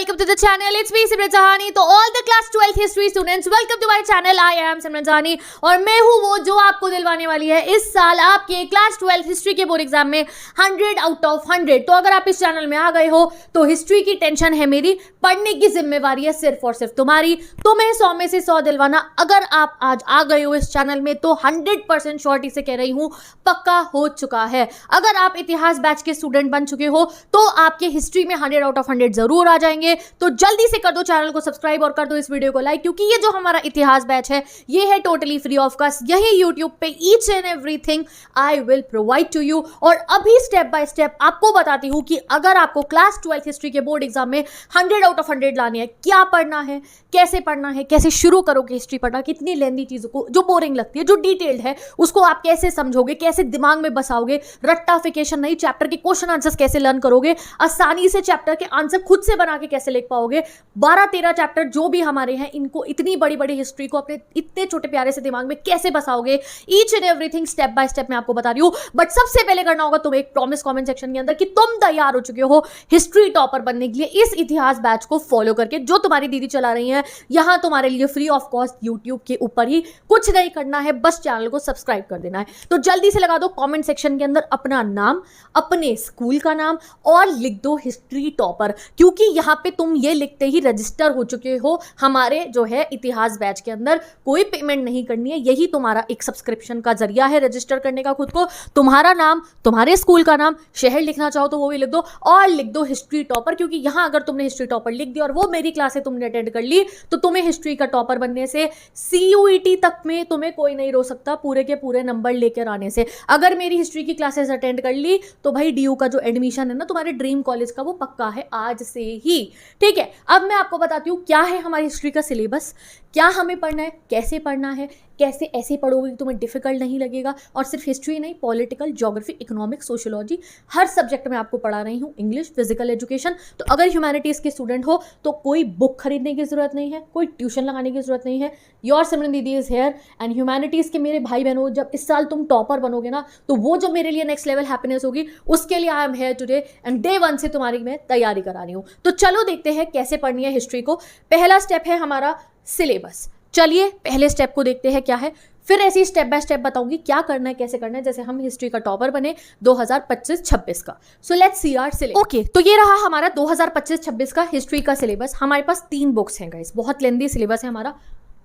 welcome to the channel. It's me सिमरन सहानी. तो all the class 12th history students, welcome to my channel. I am सिमरन सहानी और मैं हूँ वो जो आपको दिलवाने वाली है इस साल आपके क्लास 12 हिस्ट्री के बोर्ड एग्जाम में 100 आउट ऑफ 100. तो अगर आप इस चैनल में आ गए हो तो हिस्ट्री की टेंशन है मेरी, पढ़ने की जिम्मेवारी है सिर्फ और सिर्फ तुम्हारी. तुम्हें 100 में से 100 दिलवाना. अगर आप आज आ गए हो इस चैनल में तो 100% श्योरिटी से कह रही हूँ पक्का हो चुका है. अगर आप इतिहास बैच के स्टूडेंट बन चुके हो तो आपके हिस्ट्री में 100 आउट ऑफ 100 जरूर आ जाएंगे. तो जल्दी से कर दो चैनल को सब्सक्राइब और कर दो इस वीडियो को लाइक, क्योंकि ये जो हमारा इतिहास बैच है ये है टोटली फ्री ऑफ कॉस्ट. यही यूट्यूब पे each and everything I will provide to you. और अभी स्टेप बाय स्टेप आपको बताती हूँ कि अगर आपको क्लास 12 हिस्ट्री के बोर्ड एग्जाम में 100 आउट ऑफ 100 लाने हैं, क्या पढ़ना है, कैसे पढ़ना है, कैसे शुरू करोगे हिस्ट्री पढ़ना, कितनी लेंदी चीजों को जो बोरिंग लगती है, जो डिटेल्ड है, उसको आप कैसे समझोगे, कैसे दिमाग में बसाओगे, रट्टाफिकेशन नहीं, चैप्टर के क्वेश्चन आंसर्स कैसे लर्न करोगे, आसानी से चैप्टर के आंसर खुद से बना के कैसे लिख पाओगे. 12-13 चैप्टर जो भी हमारे हैं इनको इतनी बड़ी बड़ी हिस्ट्री को अपने इतने छोटे प्यारे से दिमाग में कैसे बसाओगे, each and everything step by step मैं आपको बता रही हूं. बट सबसे पहले करना होगा तुम्हें एक प्रॉमिस कमेंट सेक्शन के अंदर कि तुम तैयार हो चुके हो हिस्ट्री टॉपर बनने के लिए इस इतिहास बैच को फॉलो करके जो तुम्हारी दीदी चला रही है. यहां तुम्हारे लिए फ्री ऑफ कॉस्ट यूट्यूब के ऊपर ही, कुछ नहीं करना है, बस चैनल को सब्सक्राइब कर देना है. तो जल्दी से लगा दो कमेंट सेक्शन के अंदर अपना नाम, अपने स्कूल का नाम और लिख दो हिस्ट्री टॉपर, क्योंकि यहां पे तुम ये लिखते ही रजिस्टर हो चुके हो हमारे जो है इतिहास बैच के अंदर. कोई पेमेंट नहीं करनी है, यही तुम्हारा एक सब्सक्रिप्शन का जरिया है रजिस्टर करने का खुद को. तुम्हारा नाम, तुम्हारे स्कूल का नाम, शहर लिखना चाहो तो वो भी लिख दो और लिख दो हिस्ट्री टॉपर, क्योंकि यहां अगर तुमने हिस्ट्री टॉपर लिख दिया और वो मेरी क्लासे तुमने अटेंड कर ली तो तुम्हें हिस्ट्री का टॉपर बनने से CUET तक में तुम्हें कोई नहीं रोक सकता पूरे के पूरे नंबर लेकर आने से. अगर मेरी हिस्ट्री की क्लासेस अटेंड कर ली तो भाई DU का जो एडमिशन है ना तुम्हारे ड्रीम कॉलेज का वो पक्का है आज से ही. ठीक है, अब मैं आपको बताती हूँ क्या है हमारी हिस्ट्री का सिलेबस, क्या हमें पढ़ना है, कैसे पढ़ना है, कैसे ऐसे पढ़ोगे कि तुम्हें डिफिकल्ट नहीं लगेगा. और सिर्फ हिस्ट्री नहीं, पॉलिटिकल, ज्योग्राफी, इकोनॉमिक्स, सोशियोलॉजी, हर सब्जेक्ट में आपको पढ़ा रही हूँ. English, physical education. तो अगर ह्यूमैनिटीज़ के स्टूडेंट हो तो कोई बुक खरीदने की जरूरत नहीं है, कोई ट्यूशन लगाने की जरूरत नहीं है. योर सिमरन दीदी इज हेयर. एंड ह्यूमैनिटीज़ के मेरे भाई बहनों, जब इस साल तुम टॉपर बनोगे ना तो वो जो मेरे लिए नेक्स्ट लेवल हैप्पीनेस होगी उसके लिए I am here today and day 1 से तुम्हारी मैं तैयारी करा रही हूँ. तो चलो देखते हैं कैसे पढ़नी है हिस्ट्री को. पहला स्टेप है हमारा सिलेबस. चलिए पहले स्टेप को देखते हैं क्या है, फिर ऐसे ही स्टेप बाय स्टेप बताऊंगी क्या करना है, कैसे करना है, जैसे हम हिस्ट्री का टॉपर बने 2025-26 का. So let's see our syllabus. Okay, तो ये रहा हमारा 2025-26 का हिस्ट्री का सिलेबस. हमारे पास 3 बुक्स हैं गाइस, बहुत लेंदी सिलेबस है हमारा.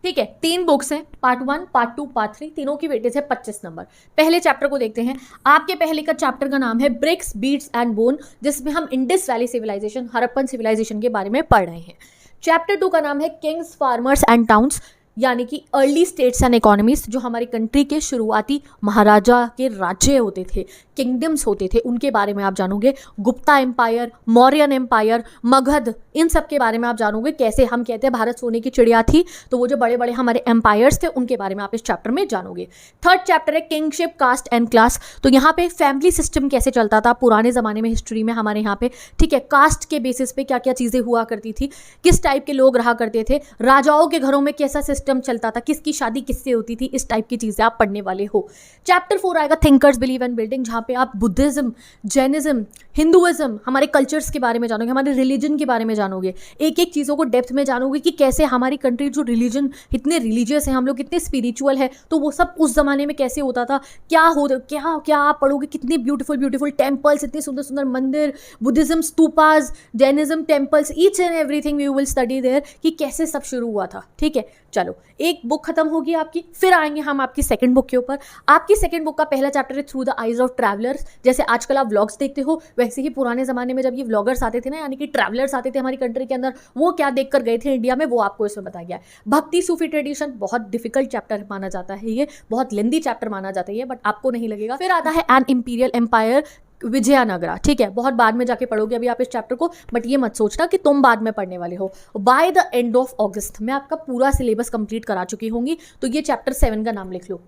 ठीक है, 3 बुक्स हैं, पार्ट 1, पार्ट 2, पार्ट 3, तीनों की वेटेज है 25 नंबर. पहले चैप्टर को देखते हैं. आपके पहले का चैप्टर का नाम है ब्रिक्स, बीड्स एंड बोन, जिसमें हम Indus valley civilization, Harappan civilization के बारे में पढ़ रहे हैं. चैप्टर 2 का नाम है किंग्स, फार्मर्स एंड टाउन्स, यानी कि अर्ली स्टेट्स एंड इकोनॉमीज, जो हमारी कंट्री के शुरुआती महाराजा के राज्य होते थे, किंगडम्स होते थे, उनके बारे में आप जानोगे. गुप्ता एम्पायर, मौर्यन एम्पायर, मगध, इन सब के बारे में आप जानोगे. कैसे हम कहते हैं भारत सोने की चिड़िया थी, तो वो जो बड़े बड़े हमारे एम्पायर्स थे उनके बारे में आप इस चैप्टर में जानोगे. थर्ड चैप्टर है किंगशिप, कास्ट एंड क्लास. तो यहाँ पे फैमिली सिस्टम कैसे चलता था पुराने ज़माने में हिस्ट्री में हमारे यहाँ पे. ठीक है, कास्ट के बेसिस पे क्या क्या चीज़ें हुआ करती थी, किस टाइप के लोग रहा करते थे, राजाओं के घरों में कैसा सिस्टम चलता था, किसकी शादी किससे होती थी, इस टाइप की चीज़ें आप पढ़ने वाले हो. चैप्टर 4 आएगा थिंकर्स, बिलीव एंड बिल्डिंग, जहाँ पे आप बुद्धिज्म, जैनिज्म, हिंदुइज्म, हमारे कल्चर्स के बारे में जानोगे, हमारे रिलीजन के बारे में जानोगे, एक एक चीज़ों को डेप्थ में जानोगे कि कैसे हमारी कंट्री जो रिलीजन, इतने रिलीजियस है हम लोग, कितने स्पिरिचुअल है, तो वो सब उस ज़माने में कैसे होता था, क्या आप पढ़ोगे. कितनी ब्यूटीफुल ब्यूटीफुल टेम्पल्स, इतने सुंदर सुंदर मंदिर, Buddhism stupas, Jainism temples, each and everything we will study there कि कैसे सब शुरू हुआ था. ठीक है, चलो एक बुक खत्म होगी आपकी, फिर आएंगे हम आपकी सेकंड बुक के ऊपर. आपकी सेकंड बुक का पहला चैप्टर है through the eyes of travellers. जैसे आजकल आप व्लॉग्स देखते हो वैसे ही पुराने ज़माने में जब ये व्लॉगर्स आते थे ना, यानी कि ट्रैवलर्स आते थे हमारी कंट्री के अंदर, वो क्या देखकर गए थे इंडिया में, वो आपको इसमें बताया गया है. भक्ति सूफी ट्रेडिशन, बहुत डिफिकल्ट चैप्टर माना जाता है, ये बहुत लेंदी चैप्टर माना जाता है ये, बट आपको नहीं लगेगा. फिर आता है एन इंपीरियल एम्पायर, विजयनगरा. ठीक है, बहुत बाद में जाके पढ़ोगे अभी आप इस चैप्टर को, बट ये मत सोचना कि तुम बाद में पढ़ने वाले हो. बाय द एंड ऑफ अगस्त मैं आपका पूरा सिलेबस कंप्लीट करा चुकी होंगी, तो ये चैप्टर 7 का नाम लिख लो.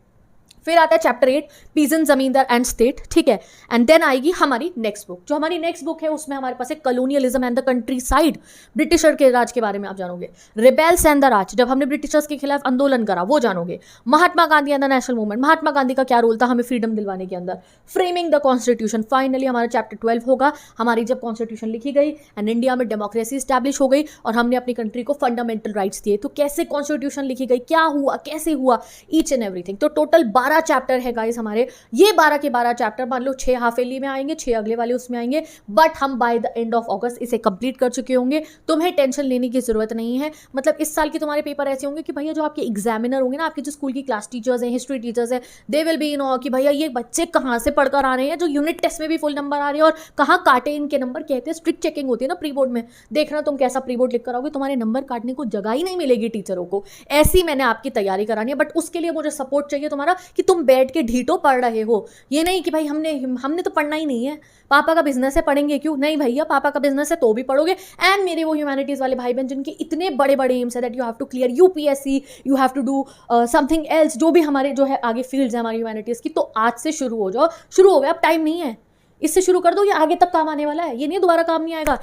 फिर आता है चैप्टर 8 पीजन, जमींदार एंड स्टेट, ठीक है। एंड देन आएगी हमारी नेक्स्ट बुक। जो हमारी नेक्स्ट बुक है उसमें हमारे पास है colonialism and the country side, britisher के राज के बारे में आप जानोगे। रिबेल्स एंड द राज, जब हमने ब्रिटिशर्स के खिलाफ आंदोलन करा वो जानोगे। Mahatma Gandhi and the national movement, Mahatma Gandhi का क्या रोल था हमें फ्रीडम दिलवाने के अंदर। फ्रेमिंग द कॉन्स्टिट्यूशन, फाइनली हमारा चैप्टर 12 होगा, हमारी जब कॉन्स्टिट्यूशन लिखी गई एंड इंडिया में डेमोक्रेसी स्टैब्लिश हो गई और हमने अपनी कंट्री को फंडामेंटल राइट्स दिए। तो कैसे कॉन्स्टिट्यूशन लिखी गई, क्या हुआ, कैसे हुआ, ईच एंड एवरीथिंग। तो टोटल 12 चैप्टर है गाइस हमारे। ये 12 के 12 चैप्टर मान लो 6 हाफ ईयरली में आएंगे, 6 अगले वाले उसमें आएंगे, बट हम बाय द एंड ऑफ अगस्त इसे कंप्लीट कर चुके होंगे। तुम्हें टेंशन लेने की जरूरत नहीं है। मतलब इस साल के तुम्हारे पेपर ऐसे होंगे कि भैया जो आपके एग्जामिनर होंगे ना, आपके जो स्कूल की क्लास टीचर्स हैं, हिस्ट्री टीचर्स हैं, दे विल बी नो कि भैया ये बच्चे कहाँ से पढ़कर आ रहे हैं, जो यूनिट टेस्ट में भी फुल नंबर आ रहे हैं और कहाँ काटे इनके नंबर। कहते हैं स्ट्रिक्ट चेकिंग होती है ना प्री बोर्ड में, देखना तुम कैसा प्री बोर्ड लिख कर आओगे, तुम्हारे नंबर काटने को जगह ही नहीं मिलेगी टीचरों को। ऐसी मैंने आपकी तैयारी करानी है, बट उसके लिए मुझे सपोर्ट चाहिए तुम्हारा कि तुम बैठ के ढीठो पढ़ रहे हो। ये नहीं कि भाई हमने तो पढ़ना ही नहीं है, पापा का बिजनेस है पढ़ेंगे क्यों। नहीं भैया, पापा का बिजनेस है तो भी पढ़ोगे। एंड मेरे वो ह्यूमैनिटीज वाले भाई बहन जिनके इतने बड़े बड़े एम्स है that you have to clear UPSC, you have to do something else, जो भी हमारे जो है आगे फील्ड्स है हमारी ह्यूमैनिटीज की, तो आज से शुरू हो जाओ। शुरू हो गया, अब टाइम नहीं है, इससे शुरू कर दो, ये आगे तक काम आने वाला है, ये नहीं दोबारा काम नहीं आएगा।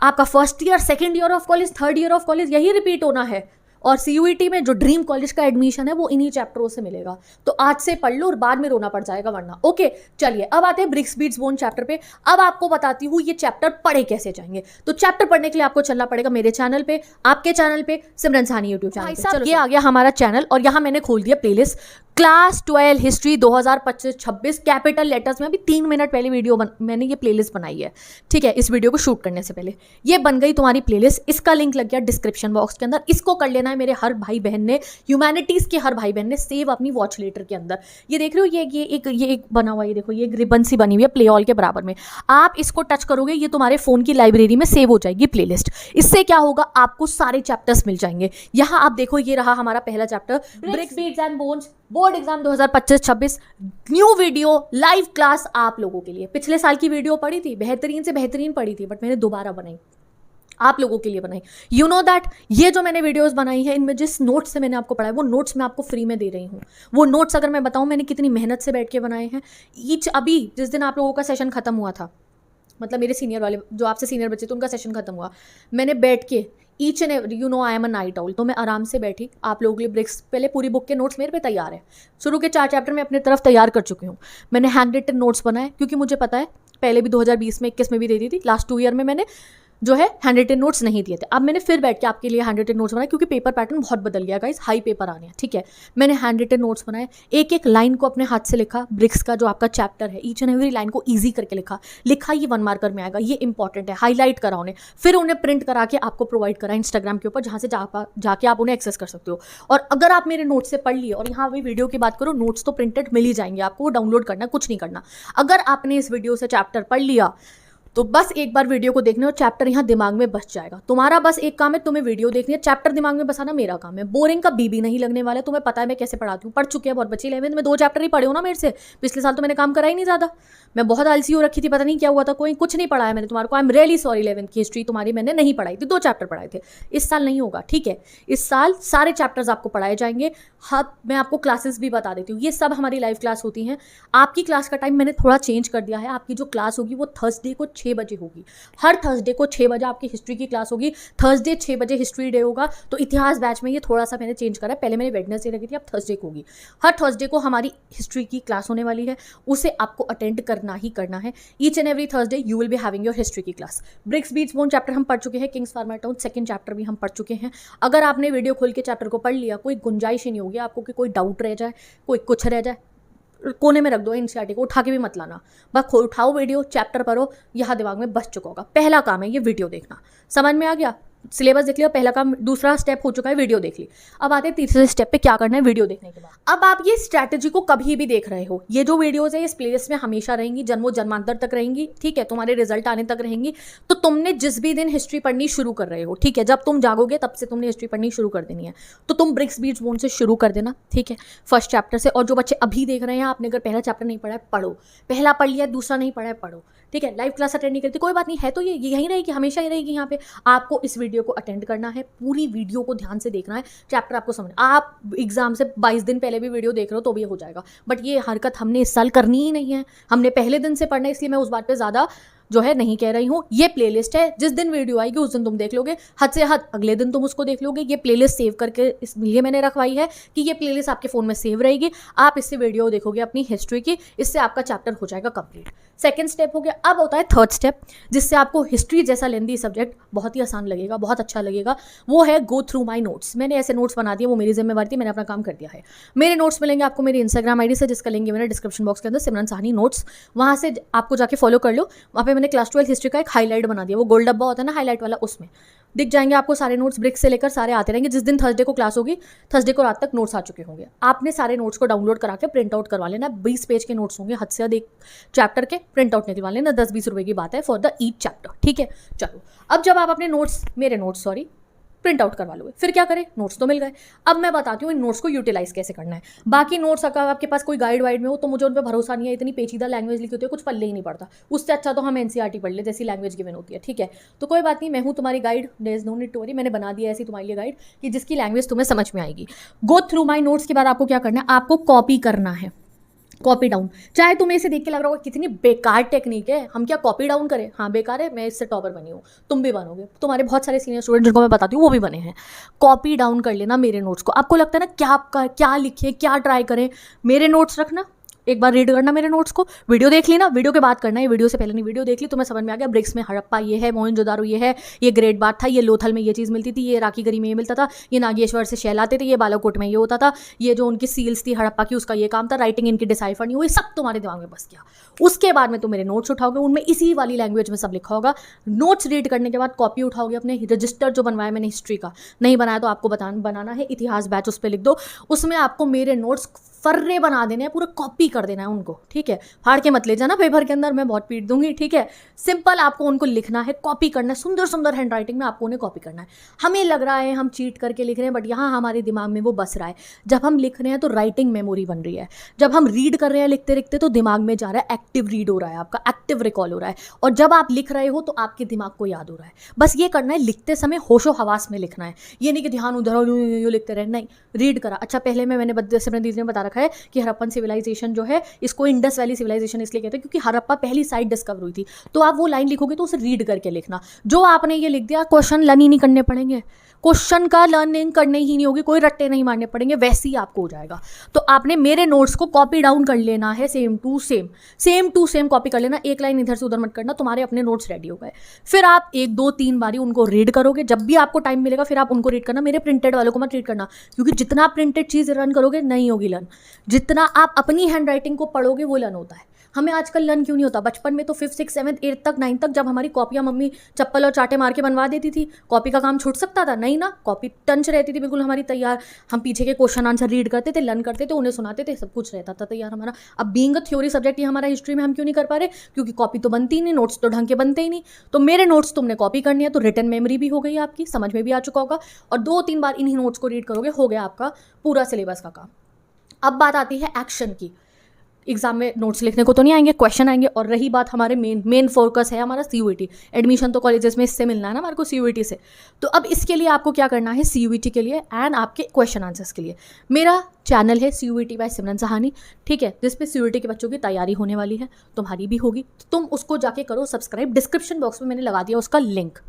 आपका first year, second year of college, third year of college यही रिपीट होना है। और सीयूईटी में जो ड्रीम कॉलेज का एडमिशन है वो इन्हीं चैप्टरों से मिलेगा। तो आज से पढ़ लो और बाद में रोना पड़ जाएगा वरना। ओके चलिए अब आते हैं ब्रिक्स बीट्स बोन चैप्टर पे। अब आपको बताती हूँ ये चैप्टर पढ़े कैसे जाएंगे। तो चैप्टर पढ़ने के लिए आपको चलना पड़ेगा मेरे चैनल पे, आपके चैनल पे, सिमरन साहनी यूट्यूब चैनल पे। चलो ये आ गया हमारा चैनल और यहाँ मैंने खोल दिया playlist class 12 history 2025-26 capital letters में। अभी 3 मिनट पहले वीडियो मैंने ये प्लेलिस्ट बनाई है, ठीक है, इस वीडियो को शूट करने से पहले। ये बन गई तुम्हारी प्लेलिस्ट, इसका लिंक लग गया डिस्क्रिप्शन बॉक्स के अंदर। इसको कर लेना है मेरे हर भाई बहन ने, ह्यूमैनिटीज के हर भाई बहन ने सेव अपनी वॉच लेटर के अंदर। ये देख रहे हो ये एक बना हुआ, ये देखो ये एक रिबन सी बनी हुई है प्ले ऑल के बराबर में। आप इसको टच करोगे ये तुम्हारे फोन की लाइब्रेरी में सेव हो जाएगी प्लेलिस्ट। इससे क्या होगा, आपको सारे चैप्टर्स मिल जाएंगे। यहाँ आप देखो ये रहा हमारा पहला chapter bricks beats and bones, board exam 2025-26, new video live class आप लोगों के लिए। पिछले साल की वीडियो पड़ी थी, बेहतरीन से बेहतरीन पड़ी थी, बट मैंने दोबारा बनाई, आप लोगों के लिए बनाई। यू नो दैट ये जो मैंने वीडियोस बनाई है इनमें जिस नोट्स से मैंने आपको पढ़ाया वो नोट्स मैं आपको फ्री में दे रही हूँ। वो नोट्स अगर मैं बताऊँ मैंने कितनी मेहनत से बैठ के बनाए हैं। ईच अभी जिस दिन आप लोगों का सेशन खत्म हुआ था, मतलब मेरे सीनियर वाले जो आपसे सीनियर बच्चे थे उनका सेशन खत्म हुआ, मैंने बैठ के each and every, you know I am a night owl, तो मैं आराम से बैठी आप लोगों के लिए ब्रिक्स, पहले पूरी बुक के नोट्स मेरे पे तैयार है, शुरू के 4 चैप्टर मैं अपनी तरफ तैयार कर चुकी हूँ। मैंने हैंड रिटन नोट्स बनाए क्योंकि मुझे पता है पहले भी 2020 में 21 में भी दे दी थी, लास्ट 2 ईयर में मैंने जो है हैंड रिटन नोट्स नहीं दिए थे। अब मैंने फिर बैठ के आपके लिए हैंड रिटन नोट्स बनाए क्योंकि पेपर पैटर्न बहुत बदल गया गाइस, हाई पेपर आने हैं, ठीक है। मैंने हैंड रिटन नोट्स बनाए, एक एक लाइन को अपने हाथ से लिखा, ब्रिक्स का जो आपका चैप्टर है ईच एंड एवरी लाइन को ईजी करके लिखा ये 1 मार्कर में आएगा, ये इंपॉर्टेंट है, हाईलाइट करा उन्हें, फिर उन्हें प्रिंट करा के आपको प्रोवाइड करा इंस्टाग्राम के ऊपर, जहाँ से जाके आप उन्हें एक्सेस कर सकते हो। और अगर आप मेरे नोट्स से पढ़ लिए, और यहाँ अभी वीडियो की बात करो, नोट्स तो प्रिंटेड मिल ही जाएंगे आपको, वो डाउनलोड करना कुछ नहीं करना। अगर आपने इस वीडियो से चैप्टर पढ़ लिया तो बस एक बार वीडियो को देखने और चैप्टर यहाँ दिमाग में बस जाएगा। तुम्हारा बस एक काम है, तुम्हें वीडियो देखनी है, चैप्टर दिमाग में बसाना मेरा काम है। बोरिंग का बीबी नहीं लगने वाला है, तुम्हें पता है मैं कैसे पढ़ाती हूँ, पढ़ चुके हैं बहुत बच्चे। 11th में 2 चैप्टर ही पढ़े हो ना मेरे से, पिछले साल तो मैंने काम करा ही नहीं ज़्यादा, मैं बहुत आलसी हो रखी थी, पता नहीं क्या हुआ था, कोई कुछ नहीं पढ़ाया मैंने तुम्हारे को। I am really sorry, 11th की हिस्ट्री तुम्हारी मैंने नहीं पढ़ाई थी, 2 चैप्टर पढ़ाए थे। इस साल नहीं होगा, ठीक है, इस साल सारे चैप्टर्स आपको पढ़ाए जाएंगे। हाँ मैं आपको क्लासेस भी बता देती हूँ, ये सब हमारी लाइव क्लास होती हैं। आपकी क्लास का टाइम मैंने थोड़ा चेंज कर दिया है, आपकी जो क्लास होगी वो थर्सडे को 6 बजे होगी। हर थर्सडे को 6 बजे आपकी हिस्ट्री की क्लास होगी। थर्सडे 6 बजे हिस्ट्री डे होगा, तो इतिहास बैच में ये थोड़ा सा मैंने चेंज करा है, पहले मैंने वेडनेसडे रखी थी, अब थर्सडे को होगी। हर थर्सडे को हमारी हिस्ट्री की क्लास होने वाली है, उसे आपको अटेंड करना ही करना है। Each and every Thursday you will be having your history की class. Bricks beads bone chapter हम पढ़ चुके हैं, Kings farmer town 2nd chapter भी हम पढ़ चुके हैं। अगर आपने वीडियो खोल के चैप्टर को पढ़ लिया, कोई गुंजाइश ही नहीं होगी आपको कि कोई डाउट रह जाए, कोई कुछ रह जाए, कोने में रख दो, एनसीईआरटी को उठा के भी मत लाना, बस उठाओ वीडियो, चैप्टर पढ़ो, यहाँ दिमाग में बस चुका होगा। पहला काम है ये वीडियो देखना, समझ में आ गया, सिलेबस देख लिया, पहला काम, दूसरा स्टेप हो चुका है वीडियो देख ली। अब आते हैं तीसरे स्टेप पे, क्या करना है वीडियो देखने के बाद। अब आप ये स्ट्रैटेजी को कभी भी देख रहे हो, ये जो वीडियोस है इस प्लेलिस्ट में हमेशा रहेंगी, जन्मों जन्मांतर तक रहेंगी, ठीक है, तुम्हारे रिजल्ट आने तक रहेंगी। तो तुमने जिस भी दिन हिस्ट्री पढ़नी शुरू कर रहे हो, ठीक है, जब तुम जागोगे तब से तुमने हिस्ट्री पढ़नी शुरू कर देनी है, तो तुम ब्रिक्स बीट्स बोन से शुरू कर देना, ठीक है, फर्स्ट चैप्टर से। और जो बच्चे अभी देख रहे हैं, आपने अगर पहला चैप्टर नहीं पढ़ा है पढ़ो, पहला पढ़ लिया, दूसरा नहीं पढ़ा है पढ़ो, ठीक है, लाइव क्लास अटेंड नहीं करती, कोई बात नहीं है, तो ये यहीं रहेगी, हमेशा ही रहेगी यहाँ पे। आपको इस वीडियो को अटेंड करना है, पूरी वीडियो को ध्यान से देखना है, चैप्टर आपको समझ। आप एग्जाम से 22 दिन पहले भी वीडियो देख रहे हो तो भी हो जाएगा, बट ये हरकत हमने इस साल करनी ही नहीं है। हमने पहले दिन से पढ़ना है, इसलिए मैं उस बात पे ज़्यादा जो है नहीं कह रही हूँ। ये प्लेलिस्ट है, जिस दिन वीडियो आएगी उस दिन तुम देख लोगे, हद से हद अगले दिन तुम उसको देख लोगे। ये प्लेलिस्ट सेव करके इसलिए मैंने रखवाई है कि ये प्लेलिस्ट आपके फ़ोन में सेव रहेगी, आप इससे वीडियो देखोगे अपनी हिस्ट्री की, इससे आपका चैप्टर हो जाएगा कंप्लीट। सेकंड स्टेप हो गया, अब होता है थर्ड स्टेप, जिससे आपको हिस्ट्री जैसा लेंदी सब्जेक्ट बहुत ही आसान लगेगा, बहुत अच्छा लगेगा। वो है गो थ्रू माई नोट्स। मैंने ऐसे नोट्स बना दिए, वो मेरी जिम्मेवारी थी, मैंने अपना काम कर दिया है। मेरे नोट्स मिलेंगे आपको मेरी इंस्टाग्राम आईडी से, जिसका लिंक मैंने डिस्क्रिप्शन बॉक्स के अंदर, सिमरन साहनी नोट्स, वहाँ से आपको जाके फॉलो कर लो। वहाँ पे मैंने क्लास 12 हिस्ट्री का एक हाईलाइट बना दिया, वो गोल्ड डब्बा होता है ना हाईलाइट वाला, उसमें दिख जाएंगे आपको सारे नोट्स, ब्रिक्स से लेकर सारे आते रहेंगे। जिस दिन थर्सडे को क्लास होगी, थर्सडे को रात तक नोट्स आ चुके होंगे। आपने सारे नोट्स को डाउनलोड करा के प्रिंट आउट करवा लेना। 20 पेज के नोट्स होंगे, हद से ज़्यादा एक चैप्टर के प्रिंट आउट निकलवा लेना, 10-20 रुपये की बात है फॉर द ईच चैप्टर, ठीक है। चलो, अब जब आप अपने नोट्स, मेरे नोट्स सॉरी, प्रिंट आउट करवा लोगे, फिर क्या करें, नोट्स तो मिल गए। अब मैं बताती हूँ इन नोट्स को यूटिलाइज कैसे करना है। बाकी नोट्स अगर आपके पास कोई गाइड वाइड में हो तो मुझे उन पर भरोसा नहीं है, इतनी पेचीदा लैंग्वेज लिखी होती है, कुछ पल्ले ही नहीं पड़ता। उससे अच्छा तो हम एनसीईआरटी पढ़ ले, जैसी लैंग्वेज गिवन होती है, ठीक है। तो कोई बात नहीं, मैं हूँ तुम्हारी guide, there is no need to worry. मैंने बना दिया ऐसी तुम्हारे लिए गाइड कि जिसकी लैंग्वेज तुम्हें समझ में आएगी। गो थ्रू माई नोट्स के बाद आपको क्या करना है, आपको कॉपी करना है, कॉपी डाउन। चाहे तुम्हें इसे देख के लग रहा होगा कितनी बेकार टेक्निक है, हम क्या कॉपी डाउन करें, हाँ बेकार है, मैं इससे टॉपर बनी हूँ, तुम भी बनोगे, तुम्हारे बहुत सारे सीनियर स्टूडेंट जिनको मैं बताती हूँ वो भी बने हैं। कॉपी डाउन कर लेना मेरे नोट्स को। आपको लगता है ना क्या लिखे, क्या ट्राई करें, मेरे नोट्स रखना, एक बार रीड करना मेरे नोट्स को, वीडियो देख ली ना, वीडियो के बाद करना है, वीडियो से पहले नहीं, वीडियो देख ली तो मैं समझ में आ गया, ब्रिक्स में हड़प्पा ये है, मोहनजोदारो ये है, ये ग्रेट बात था, ये लोथल में ये चीज़ मिलती थी, ये राखीगढ़ी में ये मिलता था, ये नागेश्वर से शैल आते थे, ये बालाकोट में ये होता था, ये जो उनकी सील्स थी हड़प्पा की उसका ये काम था, राइटिंग इनकी डिसाइफर नहीं हुई, सब तुम्हारे दिमाग में बस गया। उसके बाद में तुम मेरे नोट्स उठाओगे, उनमें इसी वाली लैंग्वेज में सब लिखा होगा। नोट्स रीड करने के बाद कॉपी उठाओगे, अपने रजिस्टर जो बनवाया मैंने हिस्ट्री का, नहीं बनाया तो आपको बनाना है, इतिहास बैच उस पर लिख दो। उसमें आपको मेरे नोट्स फर्रे बना देने हैं, पूरा कॉपी कर देना है उनको, ठीक है। फाड़ के मत ले जाना पेपर के अंदर, मैं बहुत पीट दूंगी, ठीक है। सिंपल आपको उनको लिखना है, कॉपी करना है, सुंदर सुंदर हैंड राइटिंग में आपको उन्हें कॉपी करना है। हमें लग रहा है हम चीट करके लिख रहे हैं, बट यहाँ हमारे दिमाग में वो बस रहा है। जब हम लिख रहे हैं तो राइटिंग मेमोरी बन रही है, जब हम रीड कर रहे हैं लिखते लिखते तो दिमाग में जा रहा है, एक्टिव रीड हो रहा है, आपका एक्टिव रिकॉल हो रहा है, और जब आप लिख रहे हो तो आपके दिमाग को याद हो रहा है। बस ये करना है, लिखते समय होशो हवास में लिखना है, ये नहीं कि ध्यान उधर यूँ लिखते रहे, नहीं, रीड करा। अच्छा, पहले मैंने अपने दीदी ने बता रखा है कि हड़प्पन सिविलाइजेशन जो है, इसको इंडस वैली सिविलाइजेशन इसलिए कहते हैं क्योंकि हड़प्पा पहली साइट डिस्कवर हुई थी। तो आप वो लाइन लिखोगे तो उसे रीड करके लिखना। जो आपने ये लिख दिया, क्वेश्चन लर्न ही नहीं करने पड़ेंगे, क्वेश्चन का लर्निंग करने ही नहीं होगी, कोई रट्टे नहीं मारने पड़ेंगे, वैसे ही आपको हो जाएगा। तो आपने मेरे नोट्स को कॉपी डाउन कर लेना है, सेम टू सेम कॉपी कर लेना, एक लाइन इधर से उधर मत करना, तुम्हारे अपने नोट्स रेडी हो गए। फिर आप 1 2 3 बारी उनको रीड करोगे, जब भी आपको टाइम मिलेगा फिर आप उनको रीड करना। मेरे प्रिंटेड वालों को मत रीड करना, क्योंकि जितना प्रिंटेड चीज़ रन करोगे नहीं होगी लर्न, जितना आप अपनी हैंड राइटिंग को पढ़ोगे वो लर्न होता है। हमें आजकल लर्न क्यों नहीं होता? बचपन में तो 5th 6th 7th 8th तक 9th तक जब हमारी कॉपियाँ मम्मी चप्पल और चाटे मार के बनवा देती थी, कॉपी का काम छूट सकता था? नहीं ना, कॉपी टंच रहती थी बिल्कुल हमारी तैयार। हम पीछे के क्वेश्चन आंसर रीड करते थे, लर्न करते थे, उन्हें सुनाते थे, सब कुछ रहता था तैयार हमारा। अब बीइंग अ थ्योरी सब्जेक्ट ये हमारा हिस्ट्री में हम क्यों नहीं कर पा रहे? क्योंकि कॉपी तो बनती ही नहीं, नोट्स तो ढंग के बनते ही नहीं। तो मेरे नोट्स तुमने कॉपी करनी है तो रिटन मेमोरी भी हो गई आपकी, समझ में भी आ चुका होगा, और 2-3 बार इन्हीं नोट्स को रीड करोगे, हो गया आपका पूरा सिलेबस का काम। अब बात आती है एक्शन की। एग्जाम में नोट्स लिखने को तो नहीं आएंगे, क्वेश्चन आएंगे। और रही बात हमारे मेन फोकस है हमारा CUET, एडमिशन तो कॉलेजेस में इससे मिलना है ना हमारे को, CUET से। तो अब इसके लिए आपको क्या करना है, CUET के लिए एंड आपके क्वेश्चन आंसर्स के लिए मेरा चैनल है CUET बाय सिमरन सहानी, ठीक है, जिस पे CUET के बच्चों की तैयारी होने वाली है, तुम्हारी भी होगी, तो तुम उसको जाके करो सब्सक्राइब। डिस्क्रिप्शन बॉक्स में मैंने लगा दिया उसका लिंक,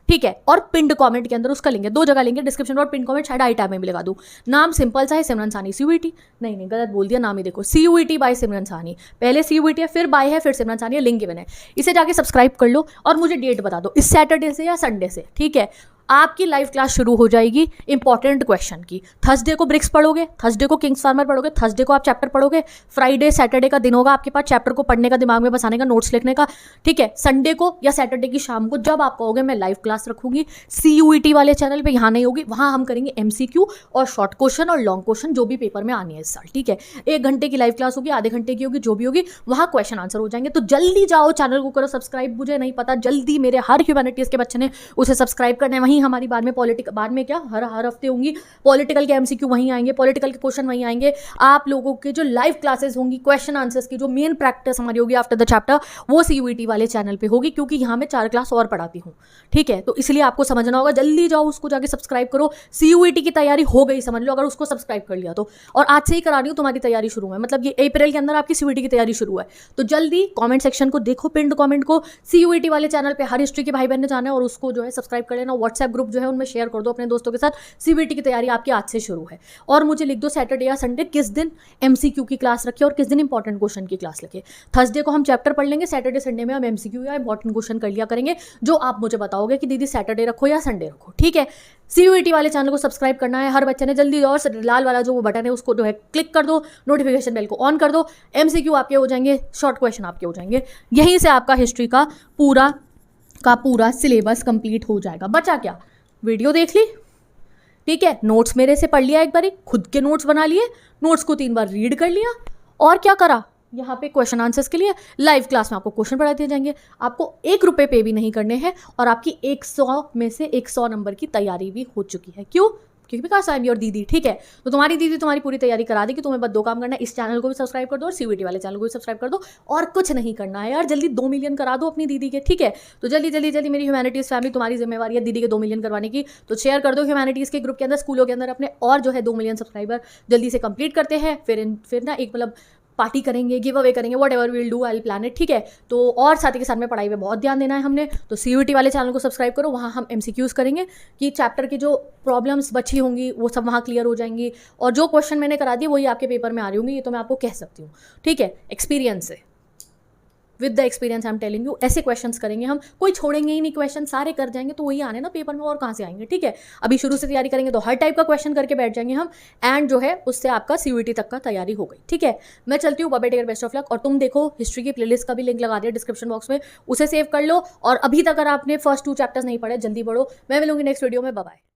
ठीक है, और पिंड कमेंट के अंदर उसका लिंक है, 2 जगह लिंक है, डिस्क्रिप्शन और पिंड कमेंट, शायद आई टैब में भी लगा दूँ। नाम सिंपल सा है, सिमरन सहानी CUET, नहीं गलत बोल दिया, नाम ही देखो, CUET बाय सिमरन सहानी, पहले CUET है, फिर बाय है, फिर सिमरन सहानी है, लिंक गिवन है, इसे जाके सब्सक्राइब कर लो। और मुझे डेट बता दो, इस सैटरडे से या संडे से, ठीक है, आपकी लाइव क्लास शुरू हो जाएगी इंपॉर्टेंट क्वेश्चन की। थर्सडे को ब्रिक्स पढ़ोगे, थर्सडे को किंग्स फार्मर पढ़ोगे, थर्सडे को आप चैप्टर पढ़ोगे, फ्राइडे सैटरडे का दिन होगा आपके पास चैप्टर को पढ़ने का, दिमाग में बसाने का, नोट्स लिखने का, ठीक है। संडे को या सैटरडे की शाम को जब आप कहोगे मैं लाइव क्लास रखूंगी CUET वाले चैनल पे, यहाँ नहीं होगी, वहाँ हम करेंगे MCQ और शॉर्ट क्वेश्चन और लॉन्ग क्वेश्चन जो भी पेपर में आनी है इस साल, ठीक है। 1 घंटे की लाइव क्लास होगी, आधे घंटे की होगी, जो भी होगी, वहाँ क्वेश्चन आंसर हो जाएंगे। तो जल्दी जाओ, चैनल को करो सब्सक्राइब, मुझे नहीं पता, जल्दी मेरे हर ह्यूमैनिटीज़ के बच्चे ने उसे सब्सक्राइब करना है, वहीं वहीं हमारी बाद में क्या हर हफ्ते होंगी पॉलिटिकल के एमसीक्यू वहीं आएंगे, पॉलिटिकल के क्वेश्चन वहीं आएंगे। आप लोगों के जो लाइव क्लासेस होंगी क्वेश्चन आंसर्स की, जो मेन प्रैक्टिस हमारी होगी आफ्टर द चैप्टर, वो CUET वाले चैनल पे होगी, क्योंकि यहाँ मैं 4 क्लास और पढ़ाती हूँ, ठीक है। तो इसलिए आपको समझना होगा, जल्दी जाओ उसको जाके सब्सक्राइब करो। CUET की तैयारी हो गई समझ लो, अगर उसको सब्सक्राइब कर लिया तो। और आज से ही करा रही हूँ, तुम्हारी तैयारी शुरू है, मतलब ये अप्रैल के अंदर आपकी CUET की तैयारी शुरू है। तो जल्दी कमेंट सेक्शन को देखो, पिंड कमेंट को, CUET वाले चैनल पे हर हिस्ट्री के भाई बहन ने जाना है और उसको जो है सब्सक्राइब कर लेना। व्हाट्सएप ग्रुप जो है उनमें शेयर कर दो अपने दोस्तों के साथ। CUET की तैयारी आपकी आज से शुरू है। और मुझे लिख दो सैटरडे या संडे किस दिन MCQ की क्लास रखे और किस दिन इंपॉर्टेंट क्वेश्चन की क्लास रखे। थर्सडे को हम चैप्टर पढ़ लेंगे, सैटरडे संडे में हम MCQ या इंपॉर्टेंट क्वेश्चन कर लिया करेंगे, जो आप मुझे बताओगे कि दीदी सैटरडे रखो या संडे रखो, ठीक है। CUET वाले चैनल को सब्सक्राइब करना है हर बच्चे ने, जल्दी और लाल वाला जो वो बटन है उसको जो है क्लिक कर दो, नोटिफिकेशन बेल को ऑन कर दो। MCQ आपके हो जाएंगे, शॉर्ट क्वेश्चन आपके हो जाएंगे, यहीं से आपका हिस्ट्री का पूरा सिलेबस कंप्लीट हो जाएगा। बचा क्या, वीडियो देख ली, ठीक है, नोट्स मेरे से पढ़ लिया, एक बारी खुद के नोट्स बना लिए, नोट्स को 3 बार रीड कर लिया, और क्या करा, यहाँ पे क्वेश्चन आंसर्स के लिए लाइव क्लास में आपको क्वेश्चन पढ़ा दिए जाएंगे। आपको 1 रुपये पे भी नहीं करने हैं, और आपकी 100 में से 100 नंबर की तैयारी भी हो चुकी है। क्यों? क्योंकि बिकॉज आई एम योर दीदी, ठीक है। तो तुम्हारी दीदी तुम्हारी पूरी तैयारी करा देगी, तुम्हें बस 2 काम करना है, इस चैनल को भी सब्सक्राइब कर दो और CUET वाले चैनल को भी सब्सक्राइब कर दो, और कुछ नहीं करना है यार। जल्दी 2 मिलियन करा दो अपनी दीदी के, ठीक है। तो जल्दी मेरी ह्यूमैनिटीज़ फैमिली, तुम्हारी जिम्मेवारी है दीदी के 2 मिलियन करवाने की। तो शेयर कर दो ह्यूमैनिटीज़ के ग्रुप के अंदर, स्कूलों के अंदर अपने, और जो है 2 मिलियन सब्सक्राइबर जल्दी से कंप्लीट करते हैं। फिर ना एक मतलब पार्टी करेंगे, गिव अवे करेंगे, what ever will do, I plan it, ठीक है। तो और साथ ही के साथ में पढ़ाई में बहुत ध्यान देना है हमने। तो CUET वाले चैनल को सब्सक्राइब करो, वहाँ हम MCQs करेंगे कि चैप्टर की जो प्रॉब्लम्स बची होंगी वो सब वहाँ क्लियर हो जाएंगी, और जो क्वेश्चन मैंने करा दिए वही आपके पेपर में आ रही होंगी, ये तो मैं आपको कह सकती हूँ, ठीक है। एक्सपीरियंस से, with the experience I am telling you, ऐसे क्वेश्चंस करेंगे हम, कोई छोड़ेंगे ही नहीं, क्वेश्चन सारे कर जाएंगे, तो वही आने ना पेपर में, और कहाँ से आएंगे, ठीक है। अभी शुरू से तैयारी करेंगे तो हर टाइप का क्वेश्चन करके बैठ जाएंगे हम, एंड जो है उससे आपका CUET तक का तैयारी हो गई, ठीक है। मैं चलती हूँ, bye bye, take care, best of luck. और तुम देखो हिस्ट्री की प्लेलिस्ट का भी लिंक लगा दिया डिस्क्रिप्शन बॉक्स में, उसे सेव कर लो। और अभी तक अगर आपने फर्स्ट 2 चैप्टर्स नहीं पढ़े, जल्दी पढ़ो। मैं मिलूंगी नेक्स्ट वीडियो में, बाय बाय।